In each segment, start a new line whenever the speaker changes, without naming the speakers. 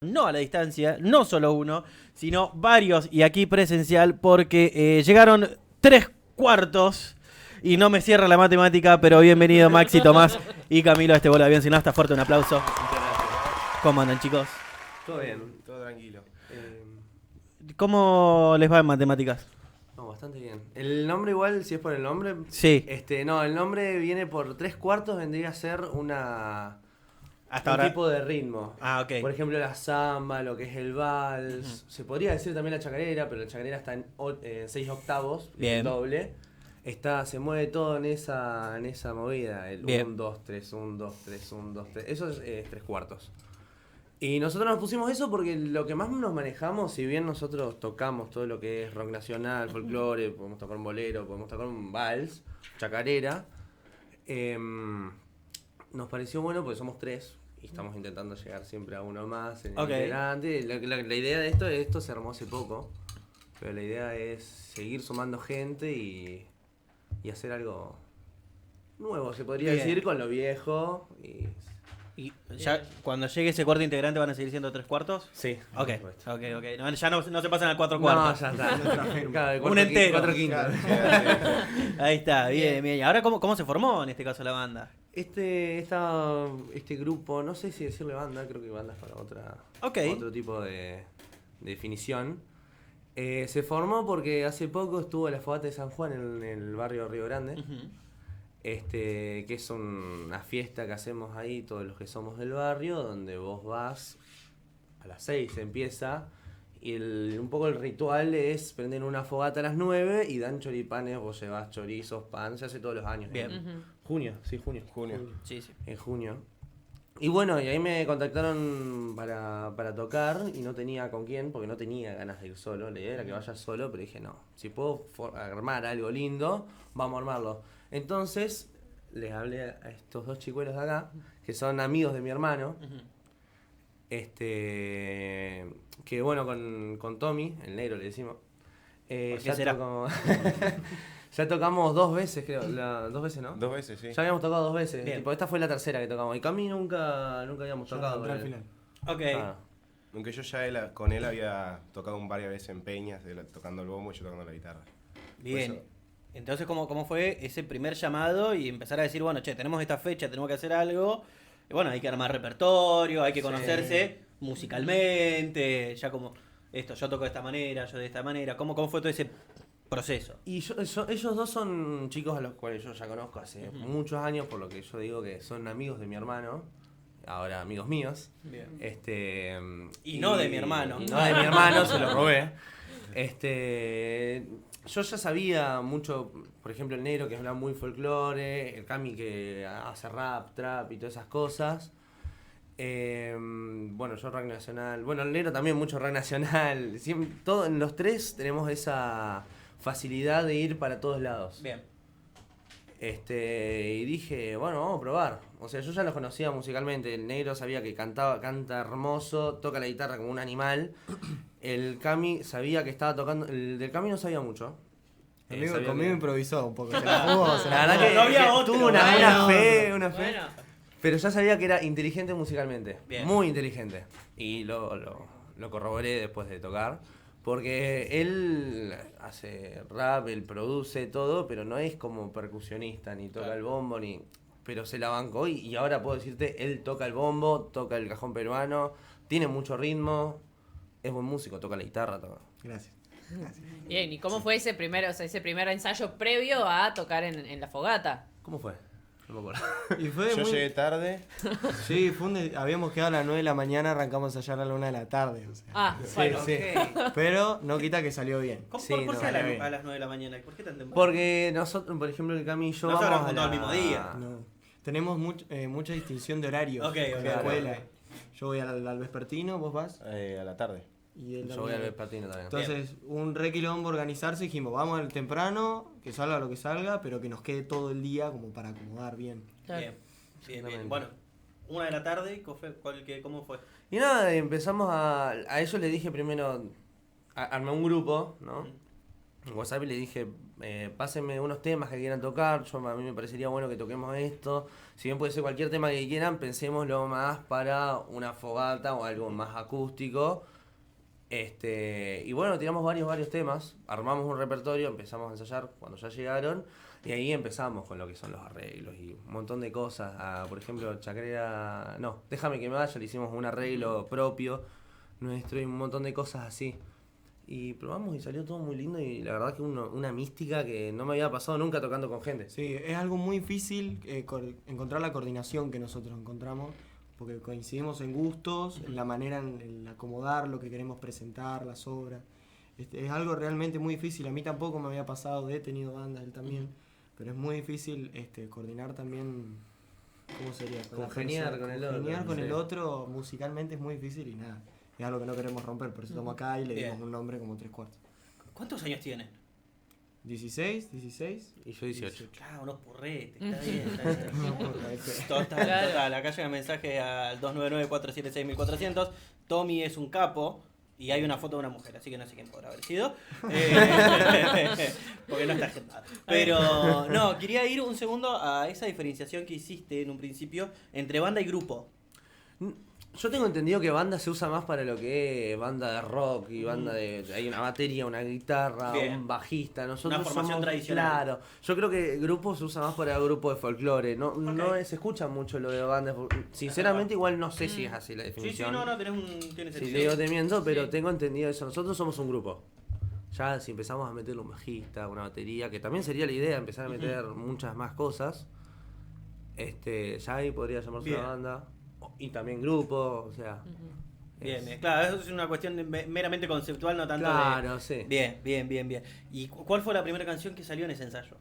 No a la distancia, no solo uno, sino varios y aquí presencial porque llegaron 3 cuartos y no me cierra la matemática, pero bienvenido Maxi, Tomás y Camilo a este Bola de Avión. Si no, está fuerte, un aplauso. ¿Cómo andan, chicos?
Todo bien.
Todo tranquilo.
¿Cómo les va en matemáticas?
No, bastante bien. El nombre igual, si es por el nombre...
Sí.
No, el nombre viene por 3/4, vendría a ser un tipo de ritmo.
Ah, ok.
Por ejemplo, la samba, lo que es el vals. Se podría decir también la chacarera, pero la chacarera está en 6 octavos,
Bien.
doble. Se mueve todo en esa movida. El 1, 2, 3, 1, 2, 3, 1, 2, 3. Eso es 3/4. Y nosotros nos pusimos eso porque lo que más nos manejamos, si bien nosotros tocamos todo lo que es rock nacional, folclore, podemos tocar un bolero, podemos tocar un vals, chacarera, nos pareció bueno porque somos 3 y estamos intentando llegar siempre a uno más en el integrante. La idea de esto se armó hace poco, pero la idea es seguir sumando gente y hacer algo nuevo, se podría decir, con lo viejo.
¿Y ya cuando llegue ese cuarto integrante van a seguir siendo 3 cuartos?
Sí.
Ok. No, ya no se pasan al 4 cuartos.
No, ya está. Claro,
Un entero.
4 quintos.
Ahí está, bien. ¿Y ahora cómo se formó en este caso la banda?
Este grupo, no sé si decirle banda, creo que banda es para otro tipo de definición. Se formó porque hace poco estuvo la Fogata de San Juan en el barrio Río Grande. Uh-huh. Que es una fiesta que hacemos ahí todos los que somos del barrio, donde vos vas a las 6 empieza y un poco el ritual es prender una fogata a las 9 y dan choripanes, vos llevas chorizos, pan, se hace todos los años.
Bien.
En junio.
Sí.
En junio. Y bueno, y ahí me contactaron para tocar y no tenía con quién, porque no tenía ganas de ir solo. La idea era que vaya solo, pero dije no, si puedo armar algo lindo, vamos a armarlo. Entonces les hablé a estos 2 chicuelos de acá, que son amigos de mi hermano. Uh-huh. Que bueno, con Tommy, el negro le decimos.
Ya será.
Ya tocamos 2 veces, creo. 2 veces, ¿no?
2 veces, sí.
Ya habíamos tocado 2 veces. Tipo, esta fue la tercera que tocamos. Y Cami nunca habíamos tocado.
Al final.
Ok.
Aunque yo ya con él había tocado varias veces en peñas, tocando el bombo y yo tocando la guitarra.
Bien. Entonces, ¿cómo fue ese primer llamado y empezar a decir, bueno, tenemos esta fecha, tenemos que hacer algo? Y bueno, hay que armar repertorio, hay que conocerse musicalmente, ya como esto, yo toco de esta manera, yo de esta manera. ¿Cómo fue todo ese proceso?
Y ellos 2 son chicos a los cuales yo ya conozco hace muchos años, por lo que yo digo que son amigos de mi hermano, ahora amigos míos.
Bien. Y no de mi hermano.
No de mi hermano, se lo robé. Yo ya sabía mucho, por ejemplo, el negro que habla muy folclore, el Cami que hace rap, trap y todas esas cosas. Bueno, yo rock nacional. Bueno, el negro también mucho rock nacional. En los 3 tenemos esa facilidad de ir para todos lados.
Bien.
Y dije, bueno, vamos a probar. O sea, yo ya los conocía musicalmente. El negro sabía que canta hermoso, toca la guitarra como un animal. El Cami sabía que estaba tocando. El del Cami no sabía mucho.
Conmigo improvisó un poco. La
verdad que
no había otro.
Tuvo una fe.
Bueno.
Pero ya sabía que era inteligente musicalmente.
Bien.
Muy inteligente. Y lo corroboré después de tocar. Porque él hace rap, él produce todo, pero no es como percusionista, ni toca el bombo, pero se la bancó y ahora puedo decirte, él toca el bombo, toca el cajón peruano, tiene mucho ritmo, es buen músico, toca la guitarra, todo.
Gracias.
Bien, ¿y cómo fue ese primer ensayo previo a tocar en la fogata?
¿Cómo fue? No me acuerdo.
Yo llegué tarde.
Sí, habíamos quedado a las 9 de la mañana, arrancamos a ensayar a la 1 de la tarde. O sea.
Bueno,
sí. Pero no quita que salió bien.
¿Por qué a las 9 de la mañana? ¿Por qué tan temprano?
Porque nosotros, por ejemplo, el Cami y yo
vamos
a
al mismo día.
No. Tenemos mucha distinción de horarios.
En
la escuela. Yo voy al vespertino, ¿vos vas?
A la tarde.
Yo voy al vespertino también.
Entonces, un re quilombo organizarse, dijimos, vamos al temprano, que salga lo que salga, pero que nos quede todo el día como para acomodar bien.
Claro. Bien. Bueno, 1 de la tarde, ¿cómo fue?
Y nada, empezamos a ellos les dije primero, armé un grupo, ¿no? En WhatsApp y le dije, pásenme unos temas que quieran tocar, a mí me parecería bueno que toquemos esto. Si bien puede ser cualquier tema que quieran, pensémoslo más para una fogata o algo más acústico. Y bueno, tiramos varios temas, armamos un repertorio, empezamos a ensayar cuando ya llegaron y ahí empezamos con lo que son los arreglos y un montón de cosas. Por ejemplo, Chacarera, no, Déjame que me vaya, le hicimos un arreglo propio nuestro y un montón de cosas así. Y probamos y salió todo muy lindo y la verdad que una mística que no me había pasado nunca tocando con gente.
Sí, es algo muy difícil encontrar la coordinación que nosotros encontramos, porque coincidimos en gustos, en la manera en acomodar lo que queremos presentar, las obras. Es algo realmente muy difícil. A mí tampoco me había pasado, he tenido bandas, él también, pero es muy difícil coordinar también, ¿cómo sería?
Congeniar con el otro.
Congeniar con el otro musicalmente es muy difícil y nada. Es algo que no queremos romper, por eso estamos acá y le dimos un nombre como 3/4.
¿Cuántos años tienen?
16
Y yo 18.
Claro, unos purretes, está bien. Total. Acá llega mensaje al 299-476-1400. Tommy es un capo y hay una foto de una mujer, así que no sé quién podrá haber sido. Porque no está agendado. Pero no, quería ir un segundo a esa diferenciación que hiciste en un principio entre banda y grupo.
Yo tengo entendido que banda se usa más para lo que es banda de rock y banda de... Hay una batería, una guitarra, un bajista. Nosotros
una formación
somos,
tradicional.
Claro. Yo creo que grupo se usa más para grupo de folclore. No se escucha mucho lo de bandas. Sinceramente igual no sé si es así la definición.
Sí, tienes
Si te digo te miento, pero tengo entendido eso. Nosotros somos un grupo. Ya si empezamos a meterle un bajista, una batería, que también sería la idea, empezar a meter muchas más cosas. Ya ahí podría llamarse una banda. Y también grupo, o sea...
Bien, claro, eso es una cuestión meramente conceptual, no tanto
claro, sí.
Bien. ¿Y cuál fue la primera canción que salió en ese ensayo?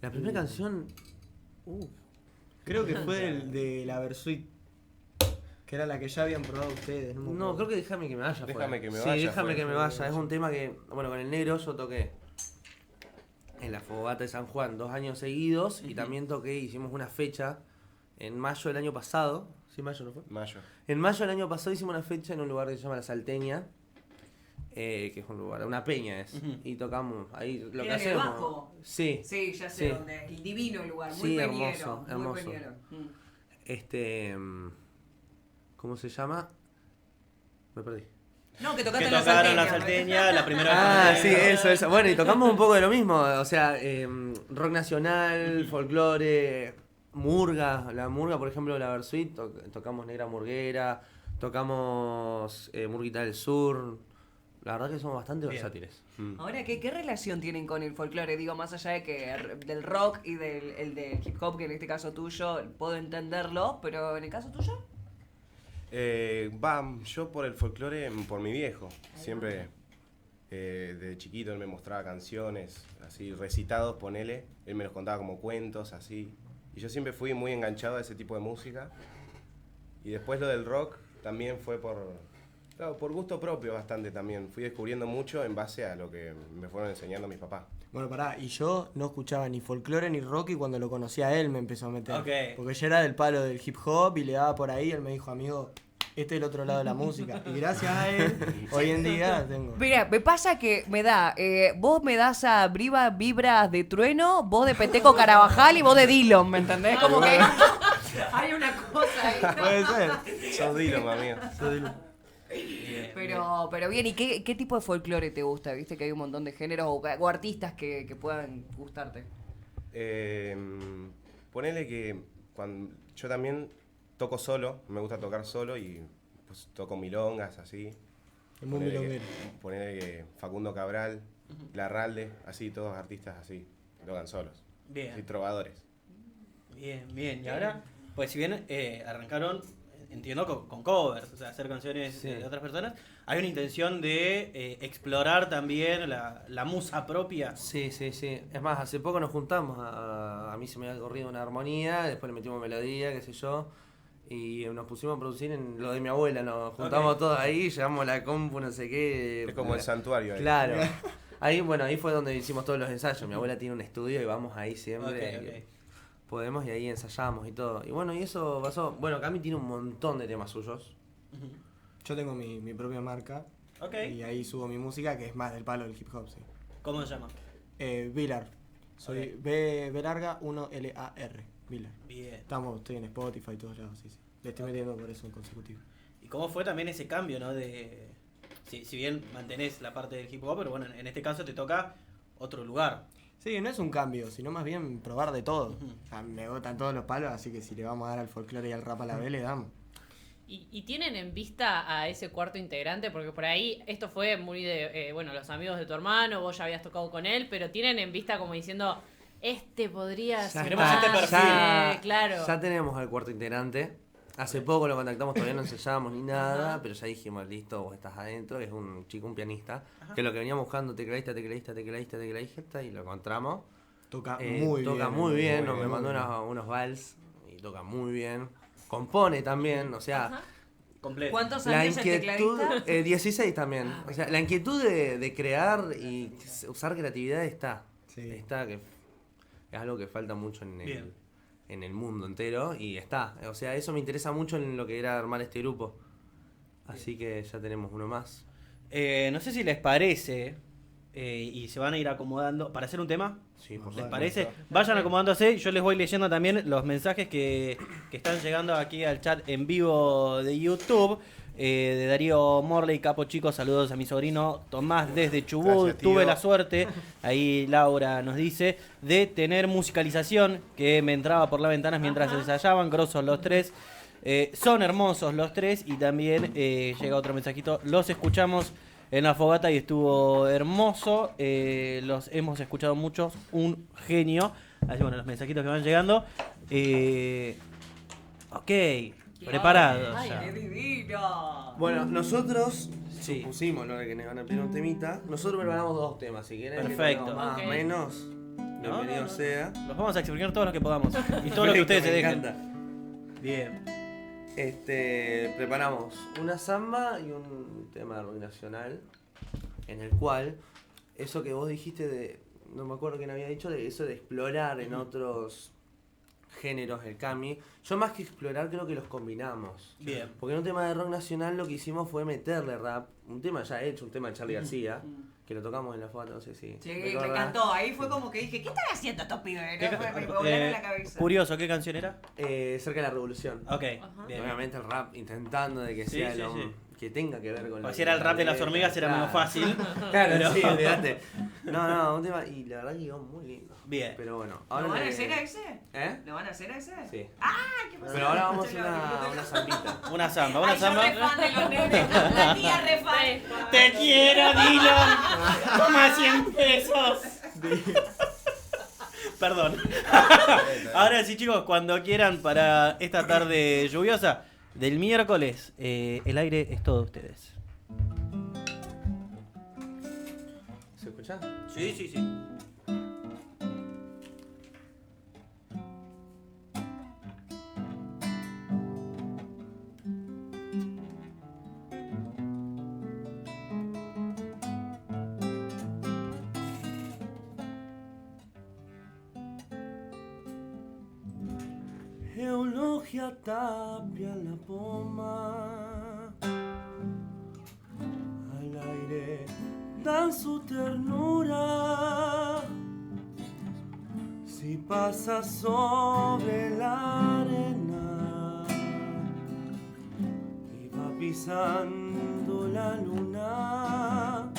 La primera canción...
Creo que fue de la Versuit, que era la que ya habían probado ustedes.
No, creo que Déjame que me vaya.
Déjame que me
sí,
vaya.
Déjame que me vaya. Es un tema que, bueno, con el negro yo toqué en la fogata de San Juan 2 años seguidos y también hicimos una fecha en mayo del año pasado. ¿Sí, mayo no fue?
Mayo.
En mayo del año pasado hicimos una fecha en un lugar que se llama La Salteña, que es un lugar, una peña es. Y tocamos ahí lo que hacemos.
En el Bajo.
Sí.
Sí, ya sé dónde es. El divino lugar, muy
Sí,
peñero.
hermoso.
Muy peñero.
¿Cómo se llama? Me perdí.
No, que tocaste
Que
en
tocaron
la
la
Salteña.
Salteña, la primera vez.
Sí, eso. Bueno, y tocamos un poco de lo mismo, o sea, rock nacional, folclore, murga. La murga, por ejemplo, la Versuit, tocamos Negra Murguera, tocamos Murguita del Sur. La verdad que somos bastante versátiles.
Ahora, ¿qué relación tienen con el folclore? Digo, más allá de que del rock y del hip hop, que en este caso tuyo, puedo entenderlo, pero en el caso tuyo...
Yo por el folclore, por mi viejo. Siempre, desde chiquito, él me mostraba canciones, así, recitados, ponele. Él me los contaba como cuentos, así. Y yo siempre fui muy enganchado a ese tipo de música. Y después lo del rock también fue por gusto propio bastante también. Fui descubriendo mucho en base a lo que me fueron enseñando mis papás.
Bueno, pará, y yo no escuchaba ni folclore ni rock y cuando lo conocí a él me empezó a meter.
Ok.
Porque yo era del palo del hip hop y le daba por ahí, él me dijo, amigo, este es el otro lado de la música. Y gracias a él, hoy en día tengo...
Mira, me pasa que me da, vos me das a Vibras de Trueno, vos de Peteco Carabajal y vos de Dillon, ¿me entendés? Como que hay una cosa ahí.
Puede ser.
Sos Dillon, amigo.
Pero bien, ¿y qué tipo de folclore te gusta? ¿Viste que hay un montón de géneros o artistas que puedan gustarte?
Ponele que cuando yo también toco solo, me gusta tocar solo y pues toco milongas, así.
Es muy milonguero.
Ponele que Facundo Cabral, Larralde, así, todos artistas así, que tocan solos.
Bien.
Y trovadores.
Bien. Y ahora, pues si bien arrancaron, entiendo, con covers, o sea, hacer canciones de otras personas, hay una intención de explorar también la musa propia.
Sí. Es más, hace poco nos juntamos, a mí se me había corrido una armonía, después le metimos melodía, qué sé yo, y nos pusimos a producir en lo de mi abuela, nos juntamos todos ahí, llevamos la compu, no sé qué.
Es como el santuario ahí.
Claro. Ahí fue donde hicimos todos los ensayos. Mi abuela tiene un estudio y vamos ahí siempre.
Ok.
Podemos y ahí ensayamos y todo. Y bueno, y eso pasó. Bueno, Cami tiene un montón de temas suyos.
Yo tengo mi propia marca
Ok.
y ahí subo mi música que es más del palo del hip hop, sí.
¿Cómo se llama?
Vilar. Soy B larga 1LAR. Vilar.
Bien.
Estoy en Spotify y todos lados, sí. Le estoy metiendo por eso en consecutivo.
¿Y cómo fue también ese cambio, no? Si bien mantenés la parte del hip hop, pero bueno, en este caso te toca otro lugar.
Sí, no es un cambio, sino más bien probar de todo.
Ujú.
O sea, me botan todos los palos, así que si le vamos a dar al folclore y al rap a la vez, le damos.
¿Y tienen en vista a ese cuarto integrante? Porque por ahí esto fue muy de, los amigos de tu hermano, vos ya habías tocado con él, pero tienen en vista como diciendo, este podría ser
tenemos este perfil.
claro.
Ya tenemos al cuarto integrante. Hace poco lo contactamos, todavía no ensayábamos ni nada, pero ya dijimos, listo, vos estás adentro, que es un chico, un pianista, que lo que veníamos buscando, tecladista, y lo encontramos.
Toca
Muy bien, me mandó unos vals y toca muy bien. Compone también, o sea,
Completo.
¿Cuántos
la
años el
inquietud,
tecladista?
16 también. O sea, la inquietud de crear y usar creatividad está.
Sí.
Está, que es algo que falta mucho en el mundo entero y está. O sea, eso me interesa mucho en lo que era armar este grupo. Así que ya tenemos uno más.
No sé si les parece, y se van a ir acomodando, para hacer un tema.
Sí, por
¿Les
supuesto.
parece? Vayan acomodándose, yo les voy leyendo también los mensajes que están llegando aquí al chat en vivo de YouTube. De Darío Morley, capo chicos, saludos a mi sobrino Tomás desde Chubut.
Gracias, tío.
Tuve la suerte, ahí Laura nos dice, de tener musicalización que me entraba por las ventanas mientras ensayaban, grosos los tres. Son hermosos los tres y también llega otro mensajito, los escuchamos en la fogata y estuvo hermoso, los hemos escuchado muchos, un genio. Así bueno, los mensajitos que van llegando. Ok, preparados.
¡Ay,
ya.
qué divino!
Bueno, nosotros
Sí.
supusimos, ¿no?, que nos van a pedir un temita. Nosotros preparamos 2 temas, si quieren.
Perfecto.
Que más
Ok.
o menos. Bienvenido
no.
sea.
Los vamos a explicar todos los que podamos. Y todo lo que ustedes se
Me
dejen.
encanta.
Bien.
Preparamos una samba y un tema de rock nacional, en el cual, eso que vos dijiste de, no me acuerdo quién había dicho, de eso de explorar en otros géneros el kami, yo más que explorar creo que los combinamos.
Bien.
Porque en un tema de rock nacional lo que hicimos fue meterle rap, un tema ya hecho, un tema de Charly García, que lo tocamos en la foto, no sé si
Sí, me
recordás.
encantó. Ahí fue como que dije, ¿qué están haciendo estos pibes? ¿No? Me volaron la cabeza.
Curioso, ¿qué canción era?
Cerca de la revolución.
Ok,
Ajá.
bien.
Obviamente el rap intentando de que
Sí,
sea
sí,
lo
sí.
que tenga que ver con
Porque
la
si era el rap de las
letra,
hormigas era medio
claro.
fácil.
Claro,
Pero-
sí, olvídate. No, un tema, y la verdad que quedó muy lindo.
Bien.
Pero bueno,
¿Lo
ahora
van a
le-
hacer a ese?
¿Eh?
¿Lo van a hacer a ese?
Sí.
¡Ah! ¿Qué pasó?
Pero ahora vamos a
Yo
una zambita.
Una samba, una
Ay, yo re
samba.
fan de los nenes. La tía re fan.
Te quiero, Dylan. Toma 100 pesos. Perdón. Ahora sí, chicos, cuando quieran para esta tarde lluviosa del miércoles, el aire es todo de ustedes.
¿Se escucha?
Sí, sí, sí.
Eulogia Tapia la poma, al aire dan su ternura. Si pasa sobre la arena y va pisando la luna.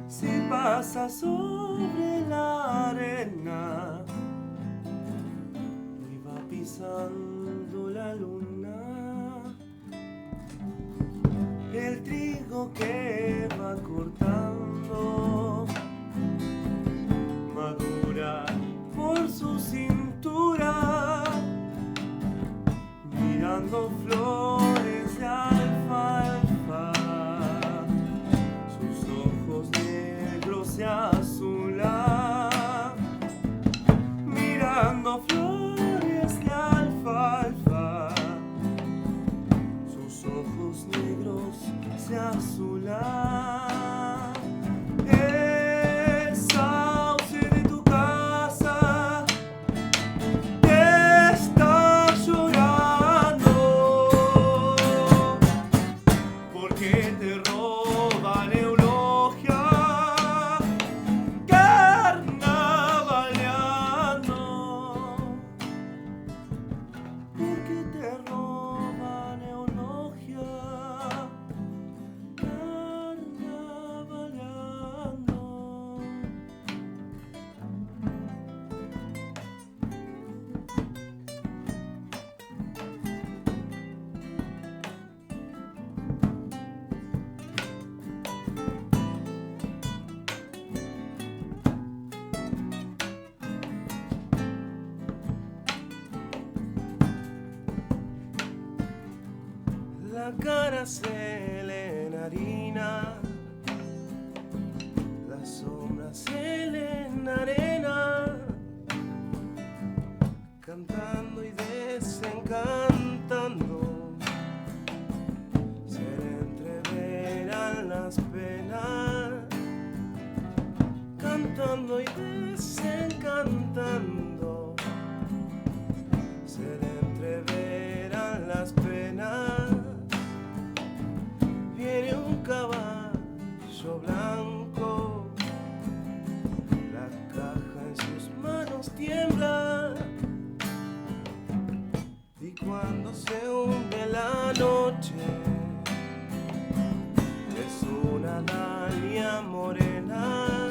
Si pasa sobre la arena y va pisando la luna, el trigo que va cortando madura por su cintura, mirando flores de alfalfa, sus ojos negros se azulan, mirando flores de alfalfa, sus ojos negros se azulan. El sauce de tu casa está llorando porque te roban eulogia
cara se le enharina, las sombras se le enarena, cantando y desencantando, se le entreveran las penas, cantando y desencantando, se le entreveran las penas. Viene un caballo blanco, la caja en sus manos tiembla, y cuando se hunde la noche es una dalia morena,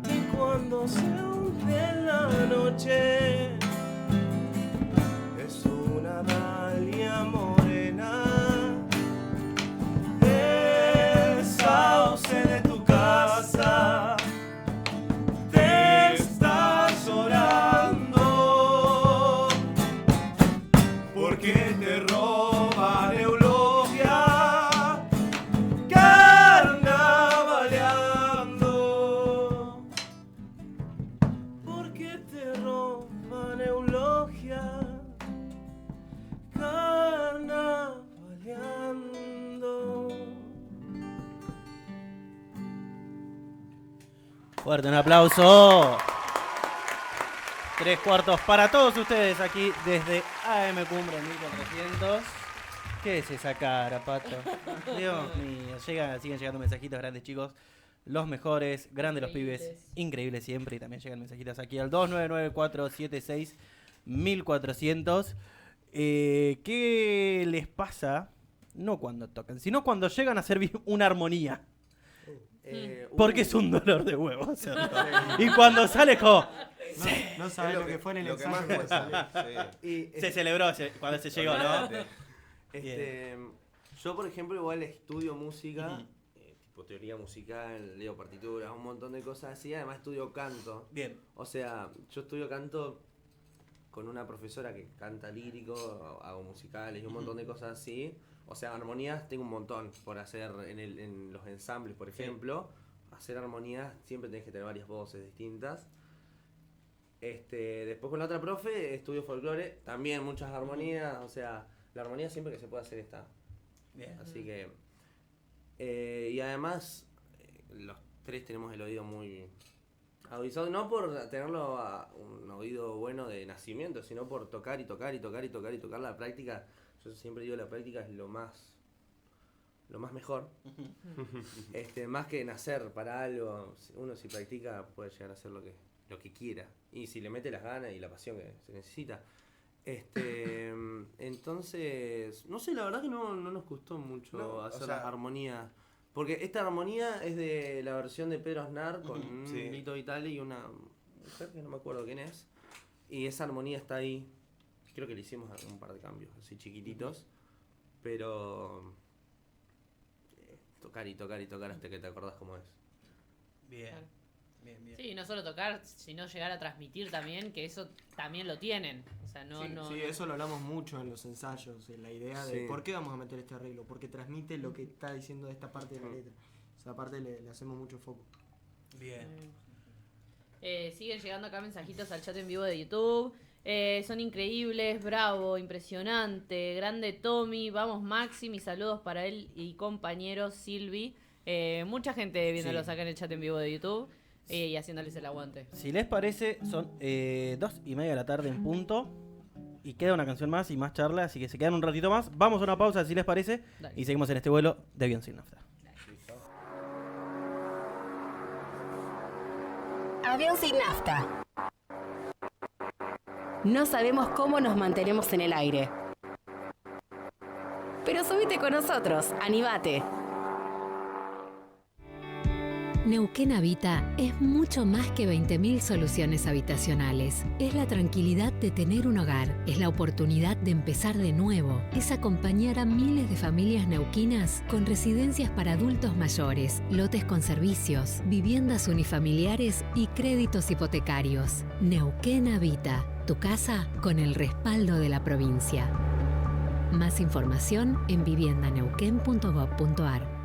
y cuando se hunde la noche es una dalia morena. El sauce de tu casa te está llorando, porque te roban eulogia carnavaleando, porque te roban eulogia carnavaleando.
Fuerte un aplauso. 3/4 para todos ustedes aquí desde AM Cumbre 1400. ¿Qué es esa cara, Pato? Dios mío, siguen llegando mensajitos grandes, chicos. Los mejores, grandes los pibes, increíbles siempre. Y también llegan mensajitos aquí al 2994761400. ¿Qué les pasa? No cuando tocan, sino cuando llegan a servir una armonía. Porque es un dolor de huevo hacerlo. Y cuando sale como...
No sabes lo que fue en el ensayo.
Se celebró cuando se llegó, ¿no?
Yo, por ejemplo, igual estudio música, tipo teoría musical, leo partituras, un montón de cosas así. Además estudio canto.
Bien.
O sea, yo estudio canto con una profesora que canta lírico, hago musicales y un montón de cosas así. O sea, armonías tengo un montón por hacer en los ensambles, por ejemplo. Hacer armonías siempre tenés que tener varias voces distintas. Después con la otra profe estudio folclore, también muchas armonías. O sea, la armonía siempre que se puede hacer está.
Bien.
Así que... y además, los tres tenemos el oído muy agudizado, no por tenerlo un oído bueno de nacimiento, sino por tocar y tocar y tocar y tocar y tocar. La práctica, yo siempre digo, la práctica es lo más mejor. Más que nacer para algo, uno si practica puede llegar a hacer lo que quiera. Y si le mete las ganas y la pasión que se necesita. Entonces, no sé, la verdad que no nos costó mucho hacer las armonías. Porque esta armonía es de la versión de Pedro Aznar con un Lito Vitale y una mujer que no me acuerdo quién es. Y esa armonía está ahí. Creo que le hicimos un par de cambios así chiquititos. Pero tocar y tocar y tocar hasta que te acordás cómo es.
Bien.
Sí, no solo tocar, sino llegar a transmitir también, que eso también lo tienen. O sea,
Sí, eso lo hablamos mucho en los ensayos, en la idea de por qué vamos a meter este arreglo, porque transmite lo que está diciendo de esta parte de la letra. Esa parte le hacemos mucho foco.
Bien.
Siguen llegando acá mensajitos al chat en vivo de YouTube. Son increíbles, bravo, impresionante, grande Tommy, vamos Maxi, mis saludos para él y compañero Silvi. Mucha gente viéndolos acá en el chat en vivo de YouTube. Y haciéndoles el aguante.
Si les parece, son 2:30 de la tarde en punto. Y queda una canción más y más charla, así que se quedan un ratito más. Vamos a una pausa, si les parece. Dale. Y seguimos en este vuelo de Avión Sin Nafta.
Avión Sin Nafta. No sabemos cómo nos mantenemos en el aire. Pero subite con nosotros, animate.
Neuquén Habita es mucho más que 20.000 soluciones habitacionales. Es la tranquilidad de tener un hogar, es la oportunidad de empezar de nuevo, es acompañar a miles de familias neuquinas con residencias para adultos mayores, lotes con servicios, viviendas unifamiliares y créditos hipotecarios. Neuquén Habita, tu casa con el respaldo de la provincia. Más información en viviendaneuquén.gov.ar.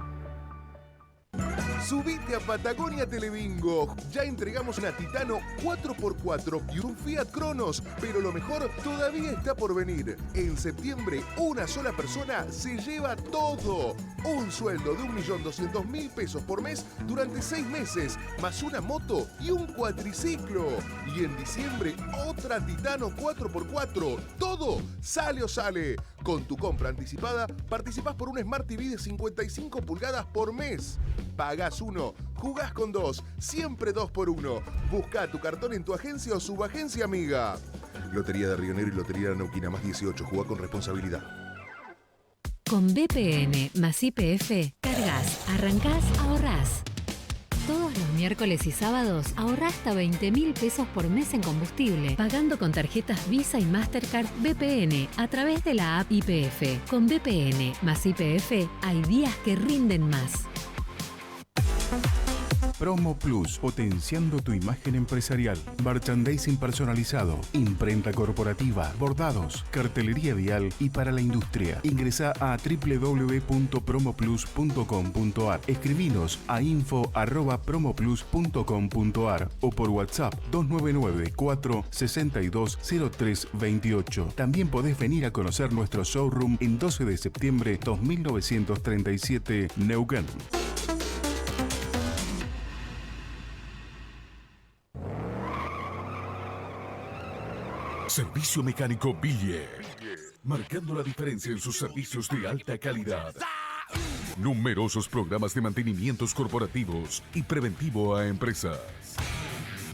Subite a Patagonia Telebingo. Ya entregamos una Titano 4x4 y un Fiat Cronos, pero lo mejor todavía está por venir. En septiembre, una sola persona se lleva todo. Un sueldo de 1.200.000 pesos por mes durante 6 meses, más una moto y un cuatriciclo. Y en diciembre, otra Titano 4x4. Todo sale o sale. Con tu compra anticipada, participás por un Smart TV de 55 pulgadas por mes. Pagás 1, jugás con 2, siempre 2 por 1. Busca tu cartón en tu agencia o subagencia amiga. Lotería de Río Negro y Lotería de Neuquén más 18. Jugá con responsabilidad.
Con BPN más YPF, cargas, arrancás, ahorrás. Todos los miércoles y sábados ahorrá hasta 20.000 pesos por mes en combustible, pagando con tarjetas Visa y Mastercard BPN a través de la app YPF. Con BPN más YPF hay días que rinden más.
Promo Plus, potenciando tu imagen empresarial. Merchandising personalizado, imprenta corporativa, bordados, cartelería vial y para la industria. Ingresá a www.promoplus.com.ar. Escribinos a info@promoplus.com.ar o por WhatsApp 299-462-0328. También podés venir a conocer nuestro showroom en 12 de septiembre 2937 Neuquén.
Servicio Mecánico Ville, marcando la diferencia en sus servicios de alta calidad. Numerosos programas de mantenimientos corporativos y preventivo a empresas.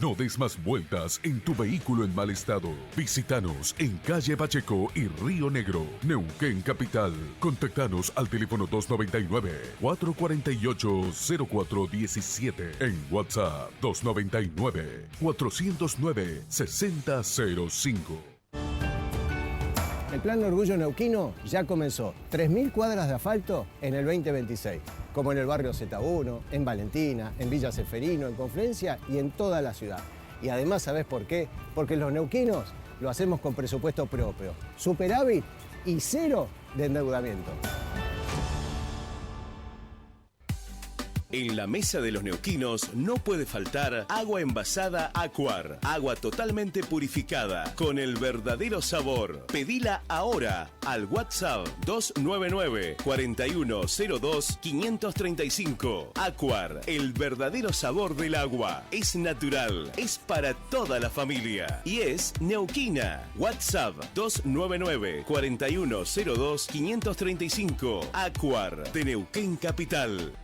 No des más vueltas en tu vehículo en mal estado. Visítanos en calle Pacheco y Río Negro, Neuquén Capital. Contactanos al teléfono 299-448-0417. En WhatsApp 299-409-6005.
El Plan Orgullo Neuquino ya comenzó. 3.000 cuadras de asfalto en el 2026. Como en el barrio Z1, en Valentina, en Villa Ceferino, en Confluencia y en toda la ciudad. Y además, ¿sabés por qué? Porque los neuquinos lo hacemos con presupuesto propio, superávit y 0 de endeudamiento.
En la mesa de los neuquinos no puede faltar agua envasada Aquar. Agua totalmente purificada, con el verdadero sabor. Pedila ahora al WhatsApp 299-4102-535. Aquar, el verdadero sabor del agua. Es natural, es para toda la familia y es neuquina. WhatsApp 299-4102-535. Aquar, de Neuquén Capital.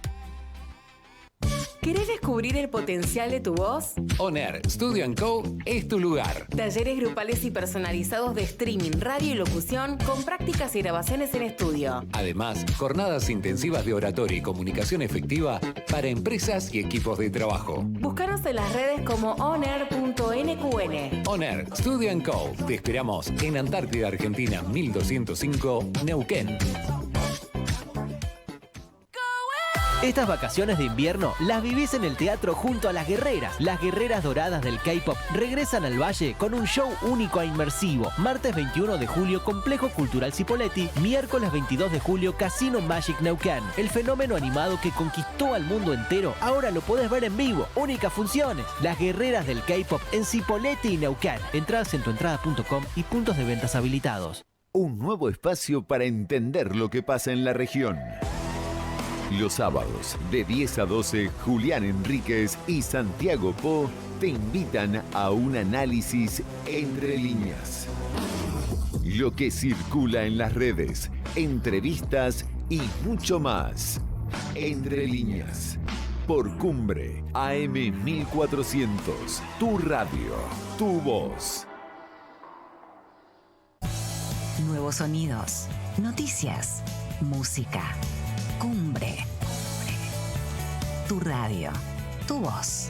¿Querés descubrir el potencial de tu voz?
On-Air Studio &Co es tu lugar.
Talleres grupales y personalizados de streaming, radio y locución con prácticas y grabaciones en estudio.
Además, jornadas intensivas de oratoria y comunicación efectiva para empresas y equipos de trabajo.
Búscanos en las redes como onair.nqn.
On-Air Studio &Co. Te esperamos en Antártida, Argentina, 1205, Neuquén.
Estas vacaciones de invierno las vivís en el teatro junto a las guerreras. Las guerreras doradas del K-pop regresan al Valle con un show único e inmersivo. Martes 21 de julio, Complejo Cultural Cipolletti. Miércoles 22 de julio, Casino Magic Neuquén. El fenómeno animado que conquistó al mundo entero, ahora lo podés ver en vivo. Únicas funciones. Las guerreras del K-pop en Cipolletti y Neuquén. Entradas en tuentrada.com y puntos de ventas habilitados.
Un nuevo espacio para entender lo que pasa en la región. Los sábados, de 10 a 12, Julián Enríquez y Santiago Po te invitan a un análisis entre líneas. Lo que circula en las redes, entrevistas y mucho más. Entre líneas. Por Cumbre, AM 1400. Tu radio, tu voz.
Nuevos sonidos, noticias, música. Cumbre. Tu radio, tu voz.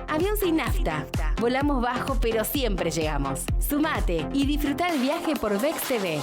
Avión sin nafta. Volamos bajo, pero siempre llegamos. Sumate y disfruta el viaje por VEX TV.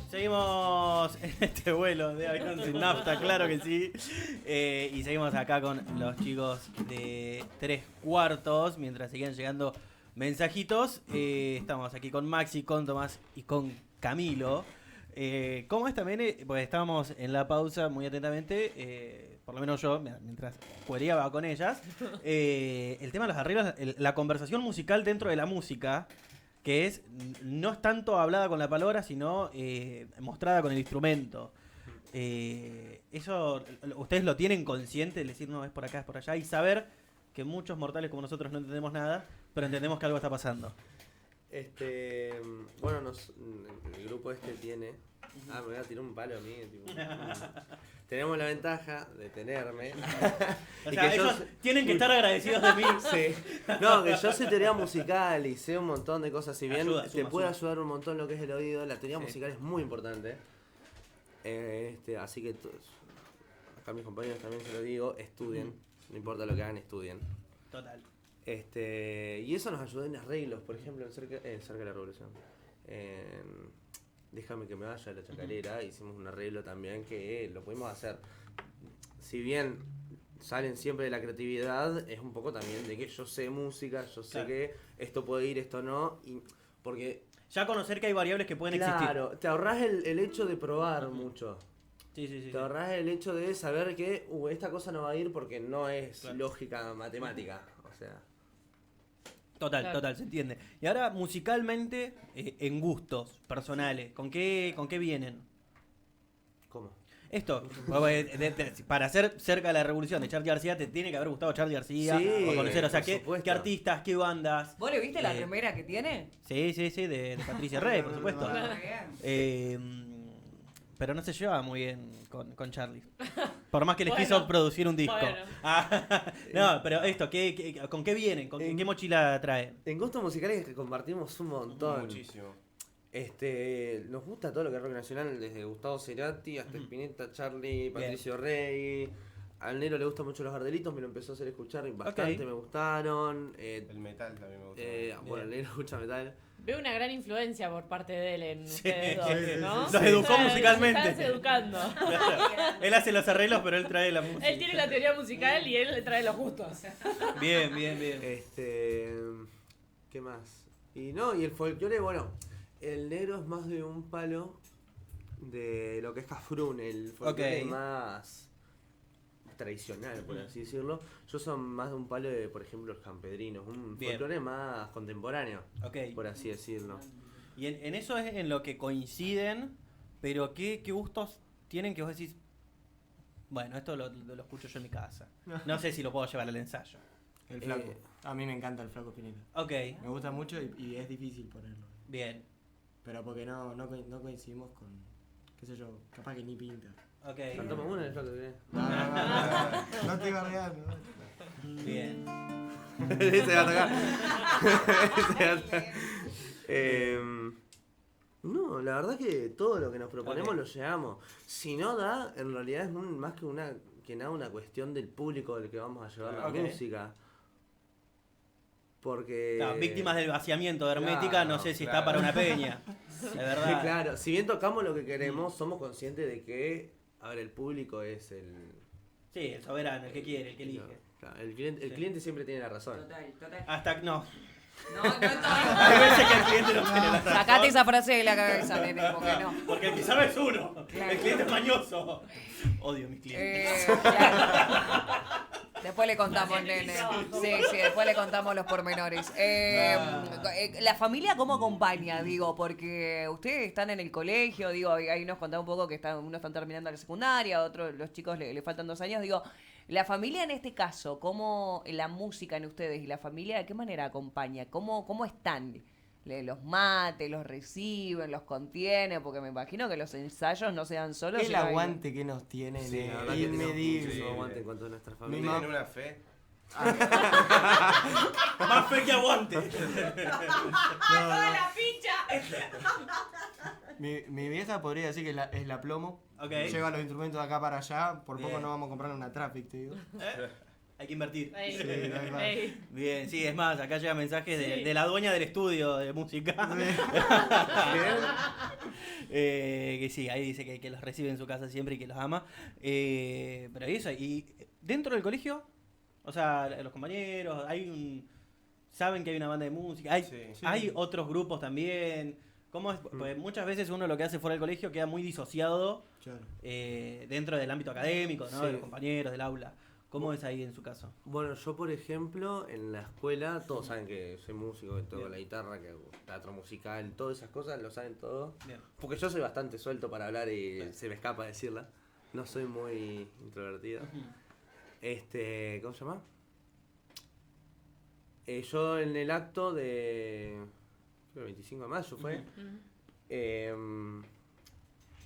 Seguimos en este vuelo de avión sin nafta, claro que sí. Y seguimos acá con los chicos de 3/4, mientras siguen llegando mensajitos. Estamos aquí con Maxi, con Tomás y con Camilo. ¿Cómo es también? Pues estábamos en la pausa muy atentamente, por lo menos yo, mientras juegueaba con ellas. El tema de los arreglos, la conversación musical dentro de la música, que no es tanto hablada con la palabra, sino mostrada con el instrumento. Eso, ustedes lo tienen consciente, de decir, no, es por acá, es por allá, y saber que muchos mortales como nosotros no entendemos nada, pero entendemos que algo está pasando.
Bueno, el grupo tiene... me voy a tirar un palo a mí. Tenemos la ventaja de tenerme.
O sea, ellos tienen que estar agradecidos de mí.
Sí. No, que yo sé teoría musical y sé un montón de cosas. Si bien te puede ayudar un montón lo que es el oído, la teoría musical es muy importante. Así que acá mis compañeros también se lo digo, estudien. No importa lo que hagan, estudien.
Total.
Y eso nos ayudó en arreglos, por ejemplo, en cerca de la Revolución. Déjame que me vaya a la chacarera, hicimos un arreglo también que lo pudimos hacer. Si bien salen siempre de la creatividad, es un poco también de que yo sé música, yo sé que esto puede ir, esto no, porque...
Ya conocer que hay variables que pueden existir.
Claro, te ahorrás el hecho de probar mucho.
Sí.
Te ahorrás el hecho de saber que esta cosa no va a ir porque no es lógica matemática, o sea...
Total, se entiende. Y ahora, musicalmente, en gustos personales, ¿con qué vienen?
¿Cómo?
Esto, para ser cerca de la Revolución de Charly García, te tiene que haber gustado Charly García, o conocer, o sea, ¿qué artistas, qué bandas?
¿Vos le viste la remera que tiene?
Sí, de Patricia Rey, por supuesto. Pero no se llevaba muy bien con Charly. Por más que les quiso producir un disco. Bueno. No, pero esto, ¿con qué vienen? ¿Qué mochila traen?
En gustos musicales que compartimos un montón.
Muchísimo.
Nos gusta todo lo que es rock nacional, desde Gustavo Cerati hasta Spinetta, Charly, Patricio Rey. Al Nero le gustan mucho los Gardelitos, me lo empezó a hacer escuchar bastante, me gustaron.
El metal también me gusta.
Bueno, el Nero escucha metal.
Veo una gran influencia por parte de él en ustedes dos, ¿no?
Los educó musicalmente.
Estás educando.
Él hace los arreglos, pero él trae la música.
Él tiene la teoría musical y él le trae los gustos.
Bien.
¿Qué más? Y el folclore, bueno, el Negro es más de un palo de lo que es Cafrún, el folclore más tradicional, por así decirlo. Yo soy más de un palo de, por ejemplo, los campedrinos, un folclore más contemporáneo, por así decirlo.
Y en eso es en lo que coinciden, pero ¿qué gustos tienen que vos decís? Bueno, esto lo escucho yo en mi casa. No sé si lo puedo llevar al ensayo.
El Flaco. A mí me encanta el Flaco Spinetta. Me gusta mucho y es difícil ponerlo.
Bien.
Pero porque no coincidimos con, qué sé yo, capaz que ni pinta.
Cantamos una del Flaco Spinetta.
No estoy bardeando.
Bien.
Se va a tocar. No, la verdad que todo lo que nos proponemos lo llevamos. Si no da, en realidad es más que nada una cuestión del público del que vamos a llevar la música. Porque...
víctimas del vaciamiento de Hermética, no sé si está para una peña. De verdad.
Claro, si bien tocamos lo que queremos, somos conscientes de que, el público es el...
Sí, el soberano, el que quiere, el que elige.
Claro, el cliente siempre tiene la razón.
Total.
Hasta no.
Hay
veces que el cliente no tiene la razón.
Sacate esa frase de la cabeza, nene, porque no.
Porque el que sabe es uno. Claro. El cliente es mañoso. Odio a mis clientes.
Después después le contamos, nene. Sí, después le contamos los pormenores. La familia, ¿cómo acompaña? Digo, porque ustedes están en el colegio, digo, ahí nos contaba un poco que unos están terminando la secundaria, otros, los chicos le faltan 2 años, digo, la familia en este caso, ¿cómo la música en ustedes y la familia, de qué manera acompaña? ¿Cómo están? Los mate, los reciben, los contiene, porque me imagino que los ensayos no sean solos.
El aguante que nos tienen es inmedible.
Aguante en cuanto a nuestra
Me
familia.
tienen una fe.
Más fe que aguante.
¡Toda la ficha!
Mi vieja podría decir que es la plomo.
Okay.
Lleva los instrumentos de acá para allá. Por poco no vamos a comprar una Traffic, te digo.
Hay que invertir.
Sí, no hay más.
Bien, sí, es más, acá llega mensajes de la dueña del estudio de música. Que sí, ahí dice que los recibe en su casa siempre y que los ama. Pero eso, y dentro del colegio, o sea, los compañeros, saben que hay una banda de música, hay otros grupos también. ¿Cómo es? Pues muchas veces uno lo que hace fuera del colegio queda muy disociado dentro del ámbito académico, ¿no? De los compañeros, del aula. ¿Cómo es ahí en su caso?
Bueno, yo por ejemplo, en la escuela, todos saben que soy músico, que toco la guitarra, que hago teatro musical, todas esas cosas, lo saben todos. Porque yo soy bastante suelto para hablar y se me escapa decirla. No soy muy introvertido. ¿Cómo se llama? Yo en el acto de... creo el 25 de mayo fue.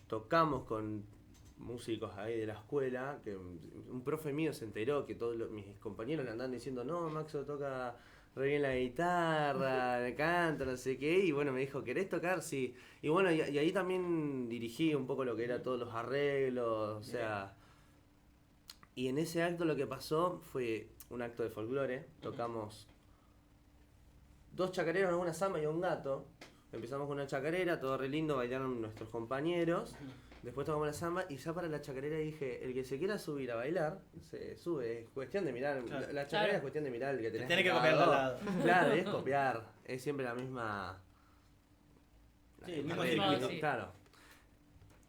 Tocamos con músicos ahí de la escuela, que un profe mío se enteró que todos mis compañeros le andaban diciendo, no, Maxo toca re bien la guitarra, le canta, no sé qué, y bueno, me dijo, ¿querés tocar? Sí. Y bueno, y ahí también dirigí un poco lo que era todos los arreglos, o sea... Y en ese acto lo que pasó fue un acto de folclore, tocamos 2 chacareros, una samba y un gato. Empezamos con una chacarera, todo re lindo, bailaron nuestros compañeros. Después tocamos la samba y ya para la chacarera dije, el que se quiera subir a bailar, se sube. Es cuestión de mirar, la chacarera es cuestión de mirar el que tenés.
Tiene que copiar al lado.
Claro, es copiar. Es siempre la misma...
Sí, el mismo circuito.
Claro.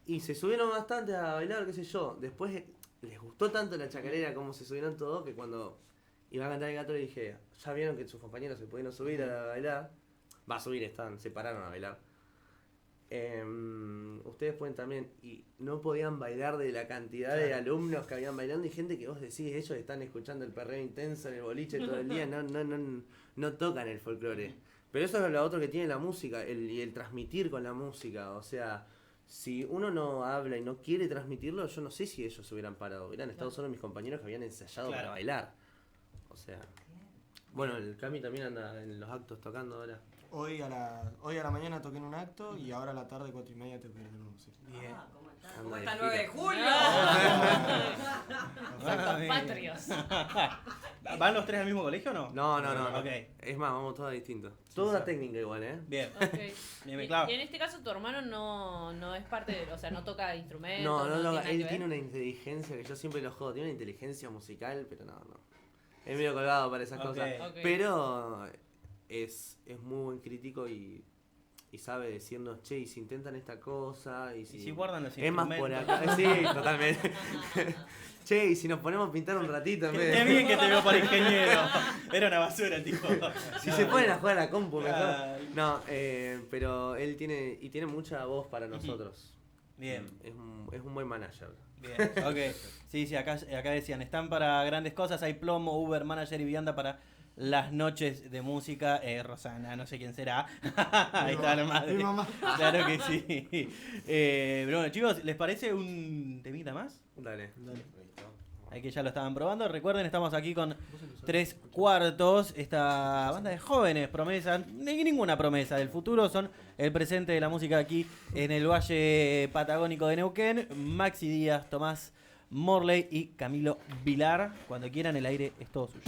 Y se subieron bastante a bailar, qué sé yo. Después les gustó tanto la chacarera como se subieron todos que cuando iba a cantar el gato le dije, ya vieron que sus compañeros se pudieron subir a bailar. Va a subir, se pararon a bailar. Ustedes pueden también, y no podían bailar de la cantidad de alumnos que habían bailando y gente que vos decís, ellos están escuchando el perreo intenso en el boliche todo el día, no tocan el folclore. Pero eso es lo otro que tiene la música, el transmitir con la música, o sea, si uno no habla y no quiere transmitirlo, yo no sé si ellos se hubieran parado, hubieran estado solo mis compañeros que habían ensayado para bailar. O sea, bueno, el Cami también anda en los actos tocando ahora.
Hoy a la mañana toqué en un acto y ahora a la tarde 4:30 tengo que ir a una música.
Bien.
¿Cómo está 9 de julio?
Patrios.
¿Van los 3 al mismo colegio o no?
No.
Okay.
Es más, vamos todos distintos. Toda técnica igual, ¿eh?
Bien.
Okay.
Bien, claro.
Y en este caso tu hermano no es parte de... O sea, no toca instrumentos.
No, él tiene una inteligencia que yo siempre lo jodo. Tiene una inteligencia musical, pero no. Es medio colgado para esas cosas.
Okay.
Pero es muy buen crítico y sabe decirnos, che, y si intentan esta cosa, y si
guardan los
es más por acá. Sí, totalmente. Che, y si nos ponemos a pintar un ratito en vez de...
Qué bien que te veo para ingeniero. Era una basura, tipo.
Si se ponen a jugar a la compu mejor. No, pero él tiene mucha voz para nosotros.
Bien.
Es un buen manager.
Bien, ok. Sí, acá decían, están para grandes cosas, hay plomo, Uber, manager y vianda para las noches de música. Rosana, no sé quién será. Ahí está la madre.
Mi mamá.
Claro que sí. Pero bueno, chicos, ¿les parece un temita más?
Dale.
Ahí que ya lo estaban probando. Recuerden, estamos aquí con 3/4, esta banda de jóvenes promesas, ninguna promesa del futuro, son el presente de la música aquí en el Valle Patagónico de Neuquén. Maxi Díaz, Tomás Morley y Camilo Vilar. Cuando quieran, el aire es todo suyo.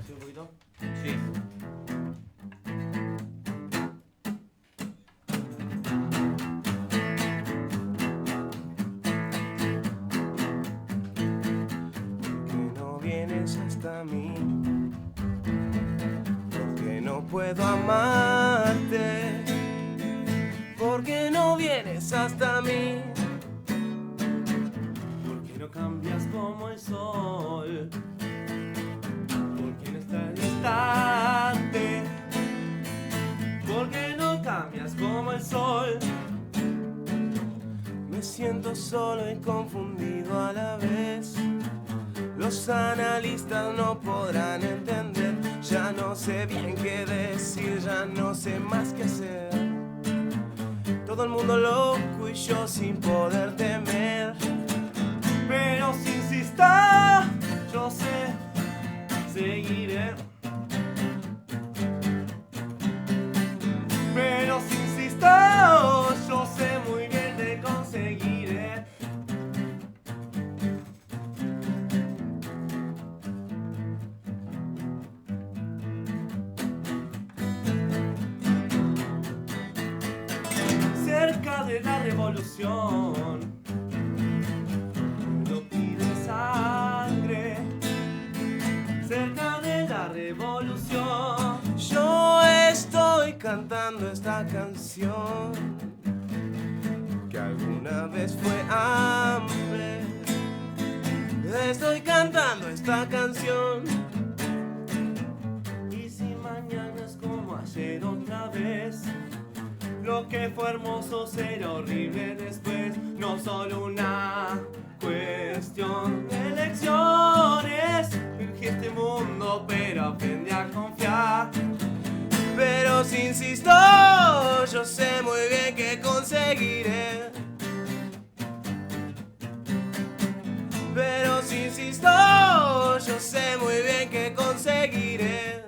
¿Sí, un poquito?
Sí.
Hasta mí, porque no puedo amarte, porque no vienes hasta mí, porque no solo y confundido a la vez. Los analistas no podrán entender. Ya no sé bien qué decir, ya no sé más qué hacer. Todo el mundo loco y yo sin poder temer. Pero si insista, yo sé, seguiré. Pero si insisto, yo sé muy bien de conseguiré. Cerca de la revolución, lo pide sangre. Cerca de la revolución, yo estoy cantando esta canción que alguna vez fue hambre. Estoy cantando esta canción. Y si mañana es como ayer otra vez, lo que fue hermoso será horrible después. No solo una cuestión de elecciones. Elegí este mundo, pero aprendí a confiar. Pero si insisto, yo sé muy bien que conseguiré. Pero si insisto, yo sé muy bien que conseguiré.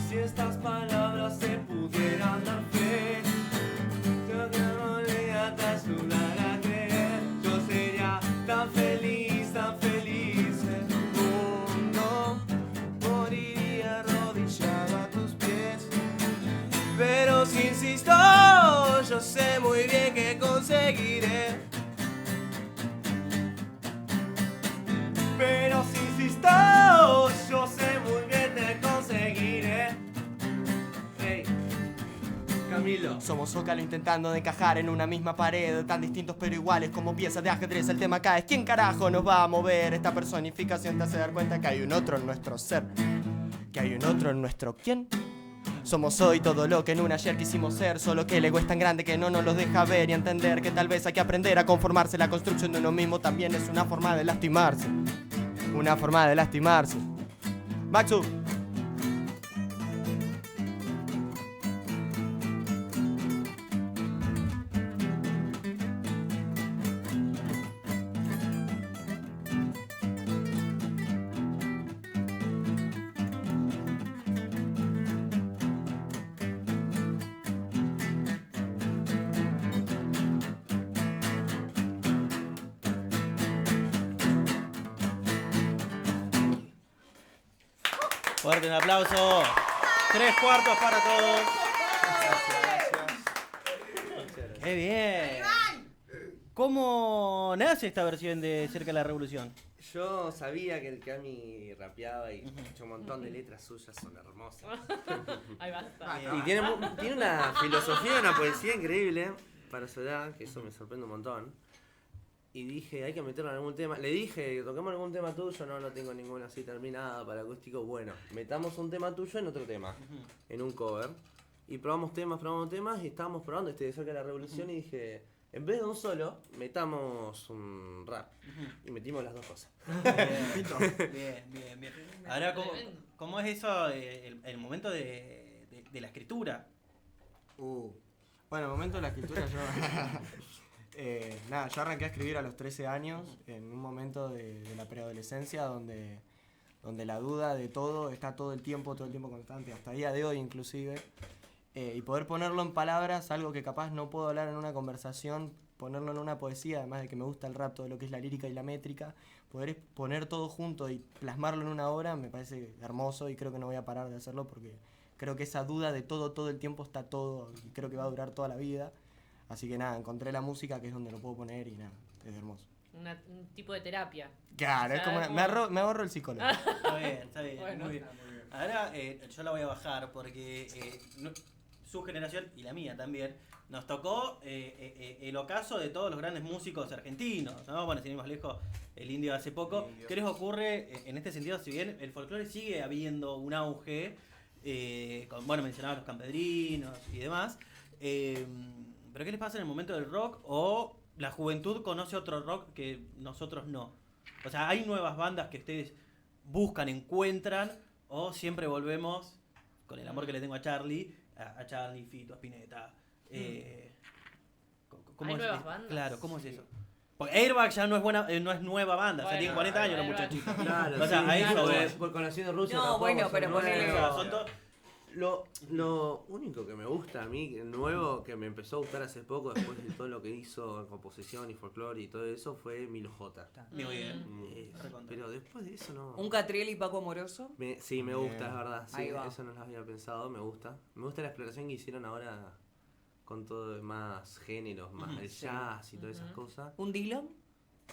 Si estas palabras se pudieran dar fe, yo que no podría te ayudar a creer. Yo sería tan feliz en tu mundo. Moriría arrodillado a tus pies. Pero si insisto, yo sé muy bien que conseguiré. Pero si insisto, yo sé muy bien que conseguiré. Hey, Camilo.
Somos Zócalo intentando de encajar en una misma pared, tan distintos pero iguales como piezas de ajedrez. El tema acá es ¿quién carajo nos va a mover? Esta personificación te hace dar cuenta que hay un otro en nuestro ser, que hay un otro en nuestro ¿quién? Somos hoy todo lo que en un ayer quisimos ser, solo que el ego es tan grande que no nos los deja ver y entender que tal vez hay que aprender a conformarse. La construcción de uno mismo también es una forma de lastimarse, una forma de lastimarse. Maxu.
Fuerte un aplauso. 3/4 para todos. Qué bien. ¿Cómo nace esta versión de Cerca de la Revolución?
Yo sabía que el Cami rapeaba y escuché un montón de letras suyas, son hermosas.
Ahí basta.
Y tiene una filosofía, una poesía increíble para su edad, que eso me sorprende un montón. Y dije, hay que meterlo en algún tema. Le dije, toquemos algún tema tuyo. No tengo ninguna así terminada para acústico. Bueno, metamos un tema tuyo en otro tema, en un cover. Y probamos temas y estábamos probando este de Cerca de la Revolución y dije, en vez de un solo, metamos un rap. Y metimos las dos cosas.
Bien. Ahora, ¿cómo es eso, el momento de la escritura?
Bueno, el momento de la escritura yo... yo arranqué a escribir a los 13 años, en un momento de la preadolescencia donde la duda de todo está todo el tiempo constante, hasta el día de hoy inclusive. Y poder ponerlo en palabras, algo que capaz no puedo hablar en una conversación, ponerlo en una poesía, además de que me gusta el rap, todo lo que es la lírica y la métrica, poder poner todo junto y plasmarlo en una obra me parece hermoso y creo que no voy a parar de hacerlo porque creo que esa duda de todo el tiempo está todo y creo que va a durar toda la vida. Así que nada, encontré la música que es donde lo puedo poner y nada, es hermoso.
Un tipo de terapia.
Claro, es como me ahorro el psicólogo.
Está bien, bueno, muy bien. Ahora yo la voy a bajar porque su generación y la mía también nos tocó el ocaso de todos los grandes músicos argentinos, ¿no? Bueno, sin ir más lejos, el Indio hace poco. ¿Qué les ocurre en este sentido? Si bien el folclore sigue habiendo un auge, bueno, mencionaba los campedrinos y demás, pero ¿qué les pasa en el momento del rock? ¿O la juventud conoce otro rock que nosotros no? O sea, ¿hay nuevas bandas que ustedes buscan, encuentran, o siempre volvemos, con el amor que le tengo a Charlie, Fito, a Spinetta?
¿Hay nuevas bandas?
Claro, ¿cómo es eso? Porque Airbag ya no es nueva banda, bueno, tienen 40 años los muchachitos.
Claro,
o sea, a eso
por conociendo Rusia.
No, bueno, pero ponele.
Lo único que me gusta a mí, nuevo, que me empezó a gustar hace poco, después de todo lo que hizo en composición y folclore y todo eso, fue Milo J.
Muy bien.
Pero después de eso no.
¿Un Catriel y Paco Amoroso?
Sí, me gusta, es verdad. Sí,
Ahí va.
eso no lo había pensado, me gusta. Me gusta la exploración que hicieron ahora con todo más géneros, más el jazz y todas esas cosas.
¿Un Dylan?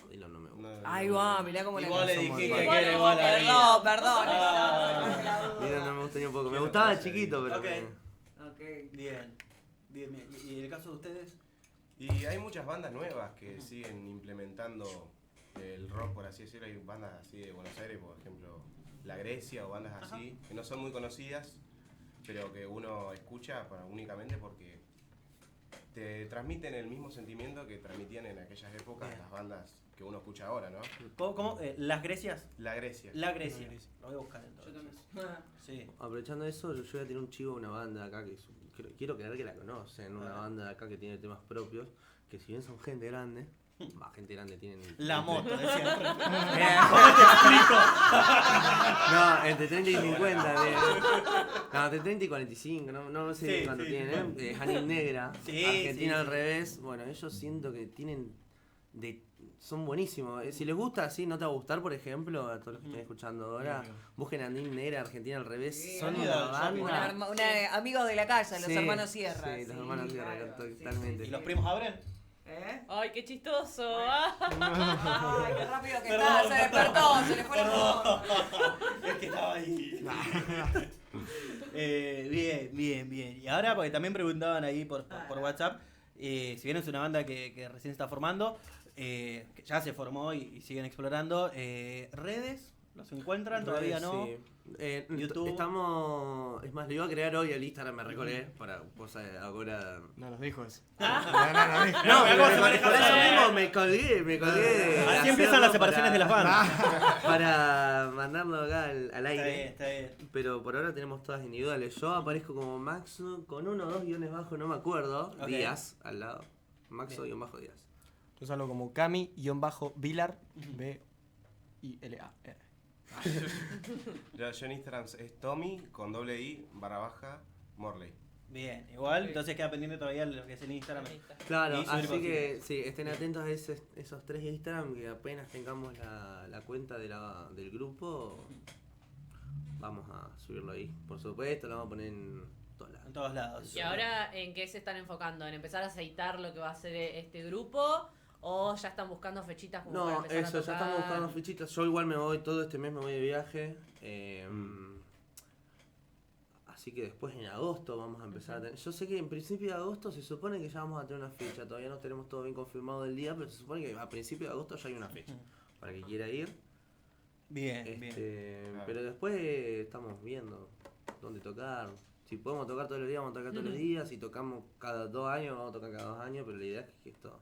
No, Dylan no me gusta.
Ahí va, mirá cómo
igual
la
le dije
igual.
que quiere igual a
Perdón, perdón.
Dylan no me gusta ni un poco. Me gustaba de chiquito, pero.
Bien. ¿Y el caso de ustedes?
Y hay muchas bandas nuevas que siguen implementando el rock, por así decirlo. Hay bandas así de Buenos Aires, por ejemplo, La Grecia o bandas así, que no son muy conocidas, pero que uno escucha únicamente porque te transmiten el mismo sentimiento que transmitían en aquellas épocas las bandas que uno escucha ahora, ¿no?
¿Cómo? ¿Las Grecias?
La Grecia.
La Grecia. Lo voy a buscar entonces. Yo también. Sí.
Aprovechando eso, yo voy a tener un chivo de una banda acá que quiero creer que la conocen, una banda de acá que tiene temas propios, que si bien son gente grande, más gente grande tienen...
La moto, decía.
No, entre 30 y 50. No, entre 30 y 45, no sé cuánto tienen, ¿eh? Janine Negra,
Sí,
Argentina
sí,
al
sí.
revés. Bueno, ellos siento que tienen... son buenísimos. Si les gusta así, no te va a gustar, por ejemplo, a todos los que estén escuchando ahora, busquen a Janine Negra, Argentina al revés. Son una banda...
Amigos de la casa, los
Sí,
hermanos Sierra.
Sí, los hermanos Sierra, totalmente.
¿Y los primos abren?
Ay, qué chistoso.
Ay, qué rápido que está, se despertó, se le fue la voz.
Es que estaba ahí. Bien. Y ahora, porque también preguntaban ahí por WhatsApp, si bien es una banda que recién se está formando, que ya se formó y siguen explorando, ¿redes? ¿Los encuentran? ¿Todavía no?
Sí.
YouTube.
Estamos... Es más, lo iba a crear hoy el Instagram, me recolé, para cosa ahora...
No nos dijo eso.
No, por eso mismo me colgué.
Así empiezan las separaciones de las bandas.
Para mandarlo acá al aire.
Está bien.
Pero por ahora tenemos todas individuales. Yo aparezco como Maxo con 1 o 2 guiones bajos, no me acuerdo.
Ok.
Díaz al lado. Maxo-Díaz.
Yo salgo como Cami-Vilar, B-I-L-A-R.
Yo en Instagram es Tommy con $I_Morley.
Bien, igual, entonces queda pendiente todavía lo que es en Instagram.
Claro,
Y subir
así
cositas.
que sí, estén atentos a esos 3 Instagram, que apenas tengamos la cuenta del grupo, vamos a subirlo ahí. Por supuesto, lo vamos a poner en todos lados.
En todos lados.
¿Y ahora en qué se están enfocando? ¿En empezar a aceitar lo que va a ser este grupo? ¿O ya están buscando fechitas como para
No,
empezar a
eso, ya
tocar?
estamos buscando fichitas. Yo igual me voy, todo este mes me voy de viaje. Así que después en agosto vamos a empezar a tener... Yo sé que en principio de agosto se supone que ya vamos a tener una fecha. Todavía no tenemos todo bien confirmado del día, pero se supone que a principio de agosto ya hay una fecha. Para que quiera ir.
Bien.
Pero después estamos viendo dónde tocar. Si podemos tocar todos los días, vamos a tocar todos los días. Si tocamos cada 2 años, vamos a tocar cada 2 años. Pero la idea es que esto...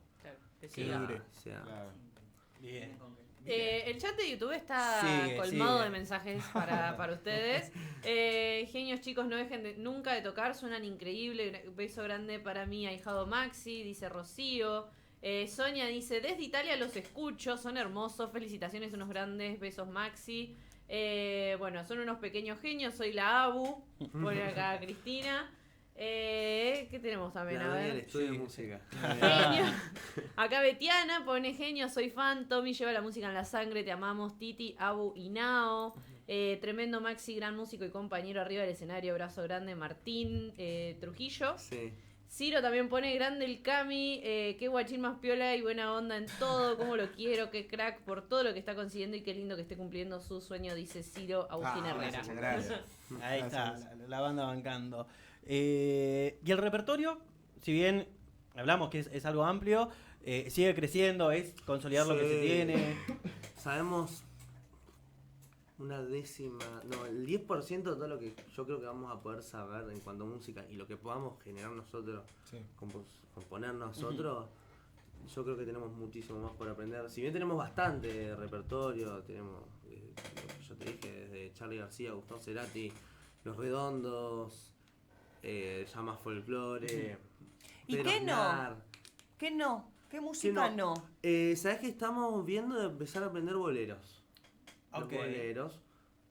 Que
Que
siga.
sea.
Bien.
El chat de YouTube está colmado
sigue.
de mensajes para ustedes. Genios chicos, no dejen nunca de tocar, suenan increíble. Beso grande para mi ahijado Maxi, dice Rocío. Sonia dice, desde Italia los escucho, son hermosos, felicitaciones, unos grandes besos Maxi. Bueno, son unos pequeños genios, soy la Abu, pone acá Cristina. ¿Qué tenemos también?
La
A
dueña
ver.
del estudio de música.
Genio. Acá Betiana pone genio, soy fan. Tommy lleva la música en la sangre, te amamos. Titi, Abu y Nao. Tremendo Maxi, gran músico y compañero arriba del escenario. Abrazo grande, Martín Trujillo.
Sí.
Ciro también pone grande el Cami. Qué guachín más piola y buena onda en todo. Cómo lo quiero, qué crack por todo lo que está consiguiendo y qué lindo que esté cumpliendo su sueño, dice Ciro Agustín Herrera.
Gracias. Ahí está, la banda bancando. Y el repertorio, si bien hablamos que es algo amplio, sigue creciendo, es consolidar lo que se tiene.
Sabemos una décima, no, el 10% de todo lo que yo creo que vamos a poder saber en cuanto a música y lo que podamos generar nosotros, componer nosotros, yo creo que tenemos muchísimo más por aprender. Si bien tenemos bastante repertorio, tenemos, yo te dije, desde Charly García, Gustavo Cerati, Los Redondos, ya más folclore.
¿Y qué no? ¿Qué no? ¿Qué música no?
¿Sabés que estamos viendo de empezar a aprender boleros? Los boleros.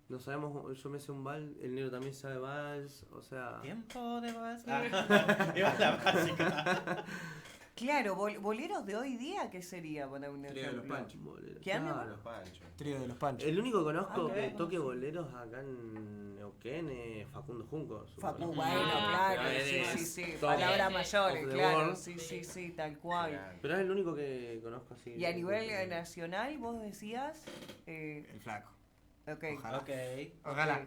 No sabemos, yo me sé un vals, el negro también sabe vals, o sea...
Tiempo de vals. Iba la básica.
Claro, boleros de hoy día, ¿qué sería? Para un
Trío de los Panchos.
¿Quién?
Claro.
Trío de los Panchos.
El único que conozco que toque boleros acá en Neuquén es Facundo Junco.
Bueno, claro, sí. Palabras mayores, claro, sí, tal cual.
Pero es el único que conozco así.
Y a nivel nacional, vos decías...
El Flaco.
Ok.
Ojalá.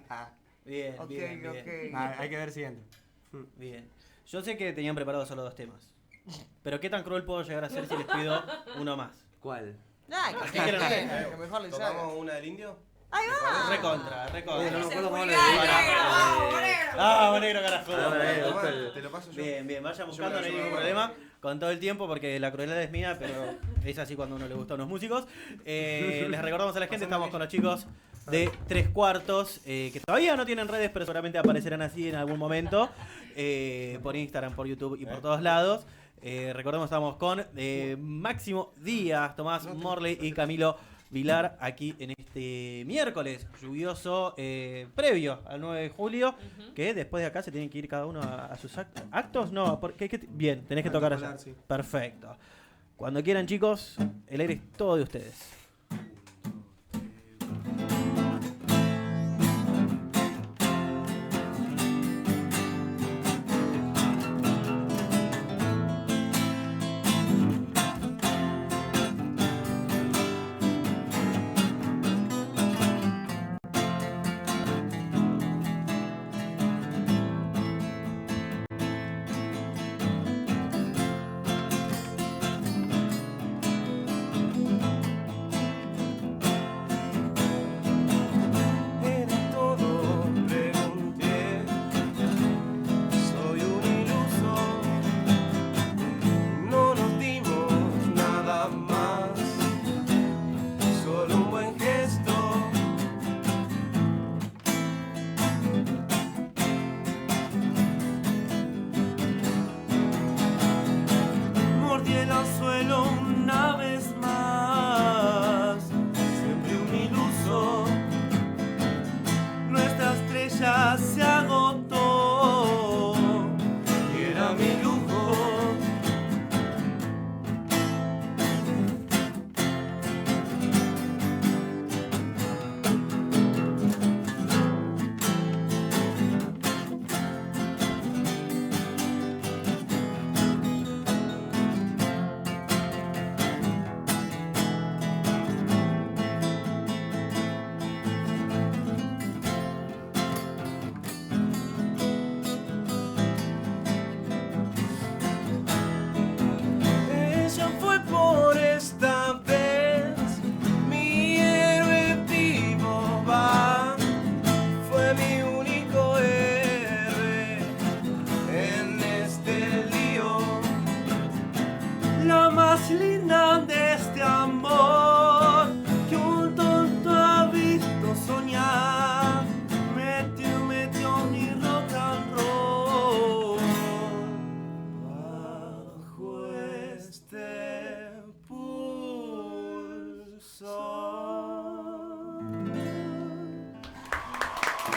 Bien.
Hay que ver si entra.
Bien. Yo sé que tenían preparados solo 2 temas. Pero ¿qué tan cruel puedo llegar a ser si les pido uno más?
¿Cuál?
¿Qué quieren hacer?
Que mejor les
¿Tomamos una del indio?
¡Ahí va!
Recontra.
No me acuerdo cómo le
¡Ah, negro, carajo!
Te lo paso yo.
Bien, vayan buscando, no hay ningún problema. Con todo el tiempo, porque la crueldad es mía, pero es así cuando a uno le gustan los músicos. Les recordamos a la gente, estamos con los chicos de 3/4, que todavía no tienen redes, pero seguramente aparecerán así en algún momento, por Instagram, por YouTube y por todos lados. Recordemos, estamos con Máximo Díaz, Tomás Morley y Camilo Vilar aquí en este miércoles lluvioso previo al 9 de julio, que después de acá se tienen que ir cada uno a sus actos. No, bien, tenés que tocar allá. Sí. Perfecto. Cuando quieran, chicos, el aire es todo de ustedes.